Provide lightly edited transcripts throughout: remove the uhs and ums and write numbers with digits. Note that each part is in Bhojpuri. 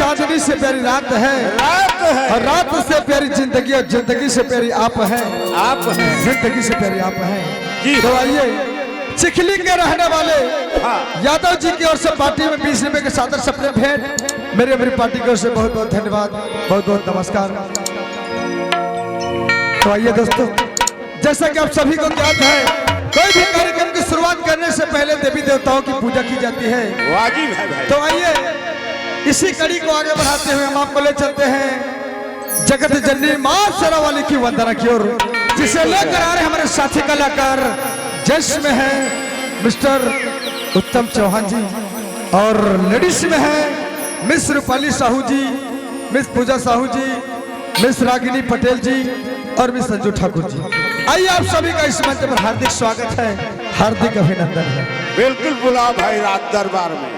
चांदनी से प्यारी रात है, और रात से प्यारी जिंदगी, और जिंदगी से प्यारी आप हैं, जिंदगी से प्यारी आप हैं। तो आइए चिखली के रहने वाले यादव जी की ओर से पार्टी में 20 रुपए के सादर सप्रे भेंट, मेरी मेरी पार्टी की ओर से बहुत बहुत धन्यवाद, बहुत बहुत नमस्कार। तो आइए दोस्तों, जैसा कि आप सभी को ज्ञात है, कोई भी कार्यक्रम की शुरुआत करने से पहले देवी देवताओं की पूजा की जाती है, वाजिब है भाई। तो आइए इसी कड़ी को आगे बढ़ाते हुए हम आपको ले चलते हैं जगत जननी मां शेरावाली की वंदना की ओर, जिसे लेकर आ रहे हमारे साथी कलाकार जश में है मिस्टर उत्तम चौहान जी, और लेडीज में है मिस रूपाली साहू जी, मिस पूजा साहू जी, मिस रागिनी पटेल जी और मिस संजू ठाकुर जी। आइए आप सभी का इस मंच पर हार्दिक स्वागत है, हार्दिक अभिनंदन है। बिल्कुल बुलाओ भाई रात दरबार में।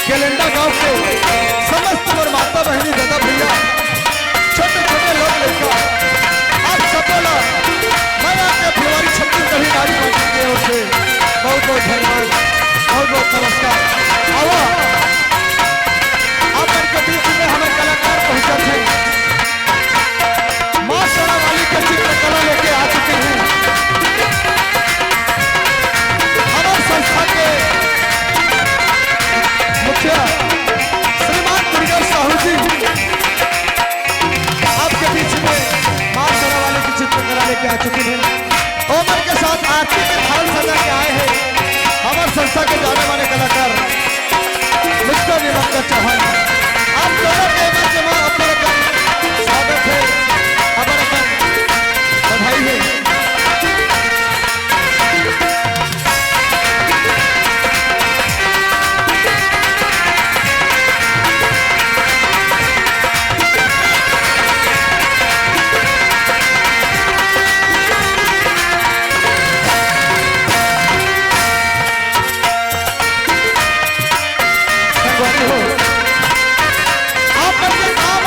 केलेंडा गांव के समस्त और माता बहनी दादा भैया छोटे छोटे लोग लेकर आप सबको मैं आपके फुलवारी छत्तीसगढ़ी नारी मंच की ओर से बहुत बहुत धन्यवाद, बहुत बहुत नमस्कार। आओ आप इनके बीच में हमारे कलाकार पहुंचे थे, मां शेरावाली के चित्रकला लेके आ चुके हैं। हमारे संस्था के मुखिया श्रीमान दुर्गा साहू जी आपके बीच में मां शेरावाली की चित्रकला लेके आ चुकी हैं। ओमर के साथ आरती के थाल सजा के आए हैं हमारे संस्था के जाने वाले कलाकार मिस्टर निरंजन चौहान। आप दोनों के बीच में अपना स्वागत है, अपना बधाई है। आप अपने काम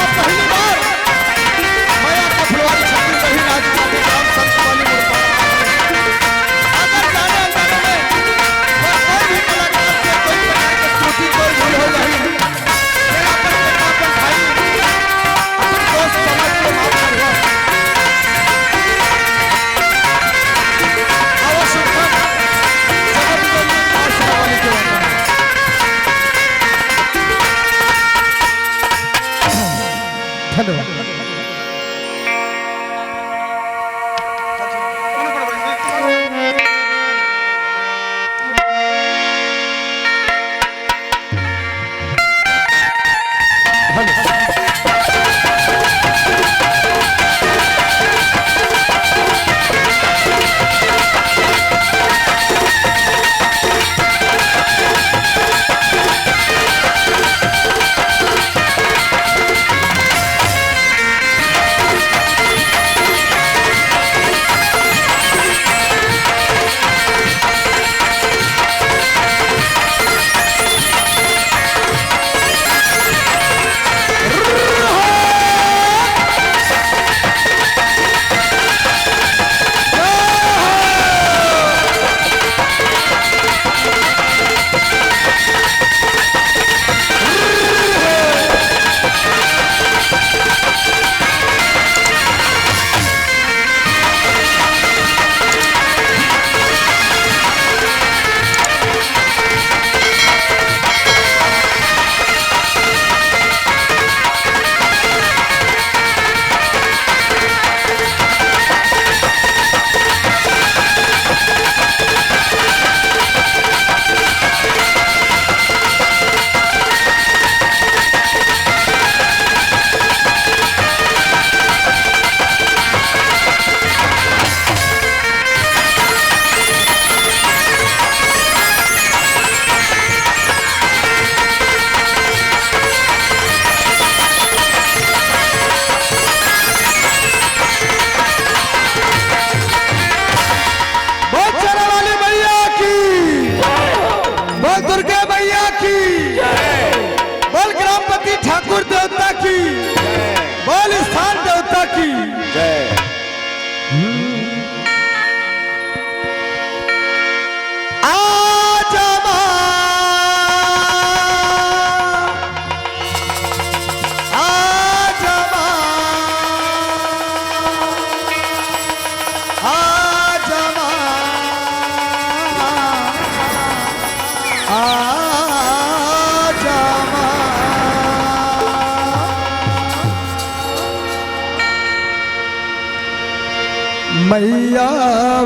मैया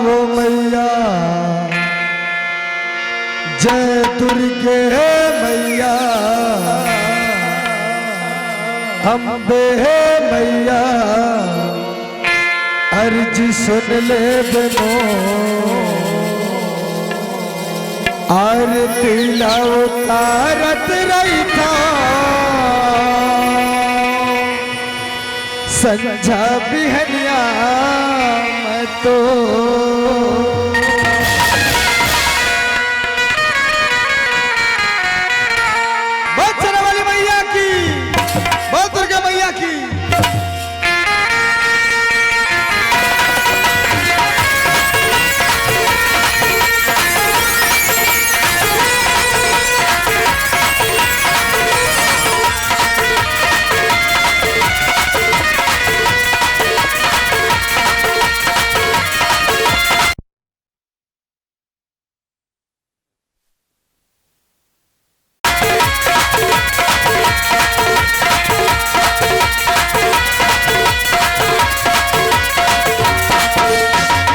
वो मैया जय दुर्गे मैया अम्बे मैया अर्ज सुन ले बनो आरती लाओ तारत रही था संझा बिहनिया मैं तो बहुत चला वाली मैया की बहुत दुर्गा मैया की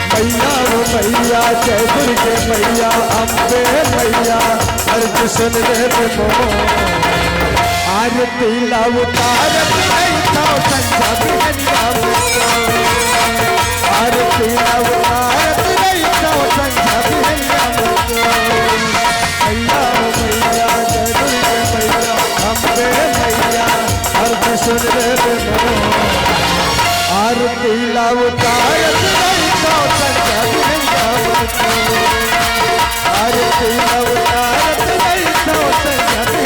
मैया जय दुर्गे मैया अम्बे मैया अर्ज सुन ले बनो आरती लाओ तारत नहीं था संझा बिहनिया आरती लाओ तारत नहीं था संझा बिहनिया मैया मैया जय दुर्गे मैया अम्बे मैया अर्ज सुन ले बनो आरती लाओ तारत नहीं था संझा बिहनिया आरती लाओ तारत नहीं था संझा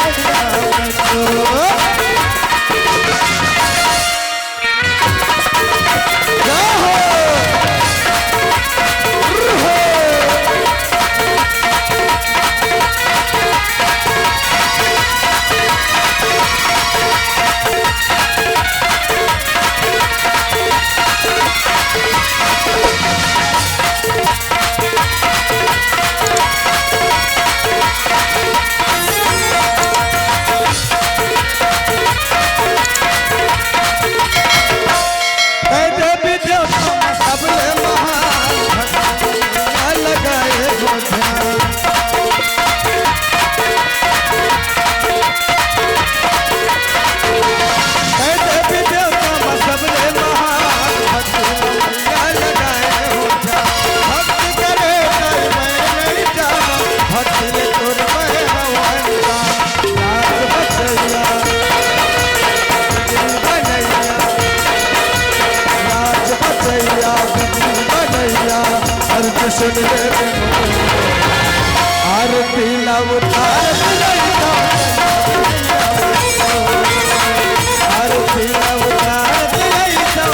बिहनिया सुन ले आरती लाओ तारत नहीं था आरती लाओ तारत नहीं था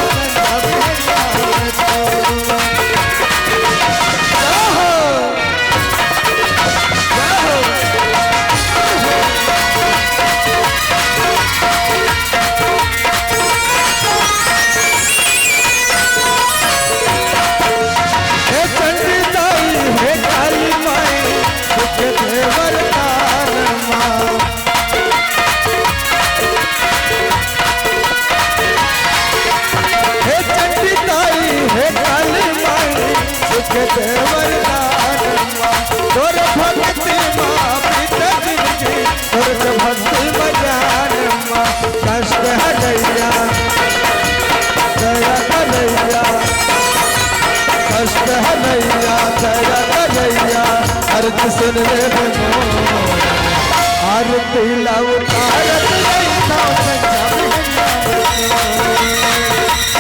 अर्ज सुन ले बनो आरती लाओ तारत नहीं था संझा बिहनिया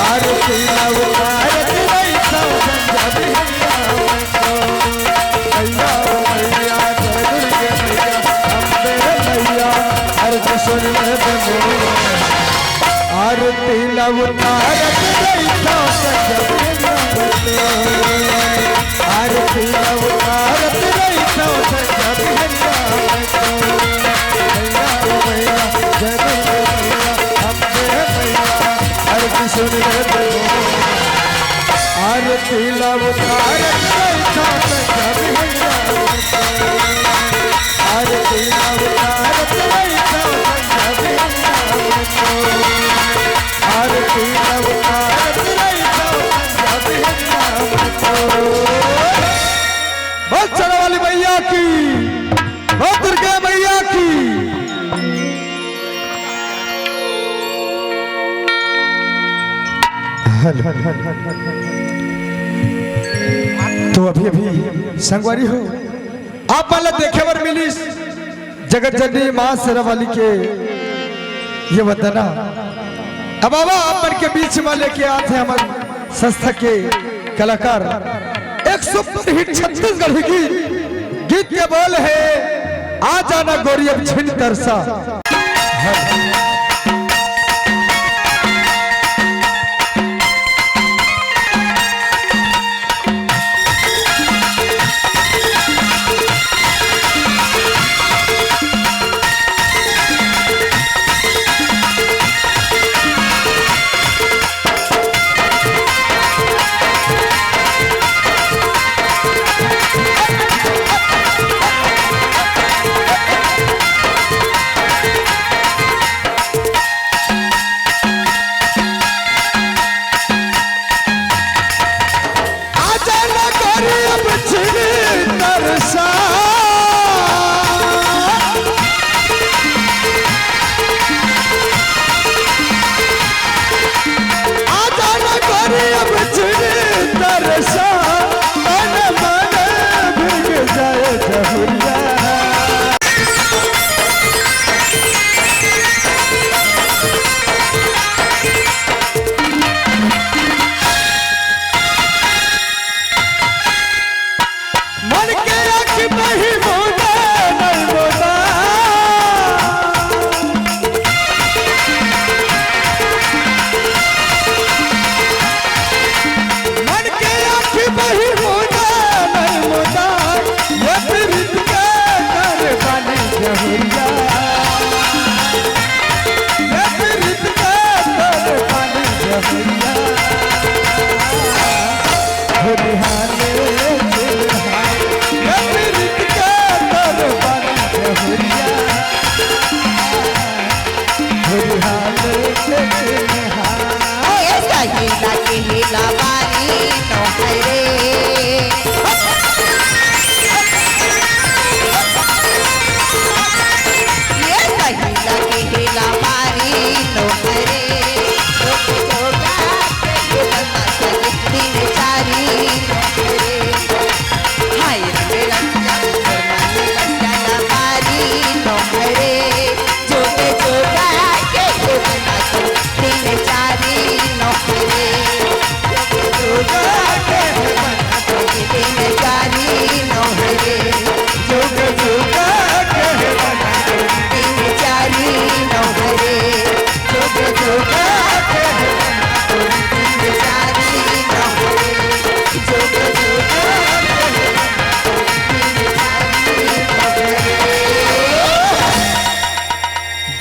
आरती लाओ तारत नहीं था संझा बिहनिया मैया मैया जय दुर्गे मैया अम्बे मैया अर्ज सुन ले बनो आरती लाओ तारत नहीं था संझा बिहनिया आरती लाओ तारत नहीं था संझा बिहनिया मैया मैया जय दुर्गे मैया अम्बे मैया अर्ज सुन ले बनो आरती लाओ तारत नहीं था संझा बिहनिया आरती लाओ तारत नहीं था संझा बिहनिया आरती लाओ तारत नहीं था संझा बिहनिया तो अभी अभी संगवारी हो आप वाला देखे बर मिली जगत जननी मां शेरावाली के ये वंदना। अब बाबा अपन के बीच में लेके आते हैं हमारे संस्था के कलाकार एक सुपर हिट छत्तीसगढ़ की गीत के बोल है आ जाना गोरी अब छिन तरसा।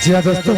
जी हाँ दोस्तों।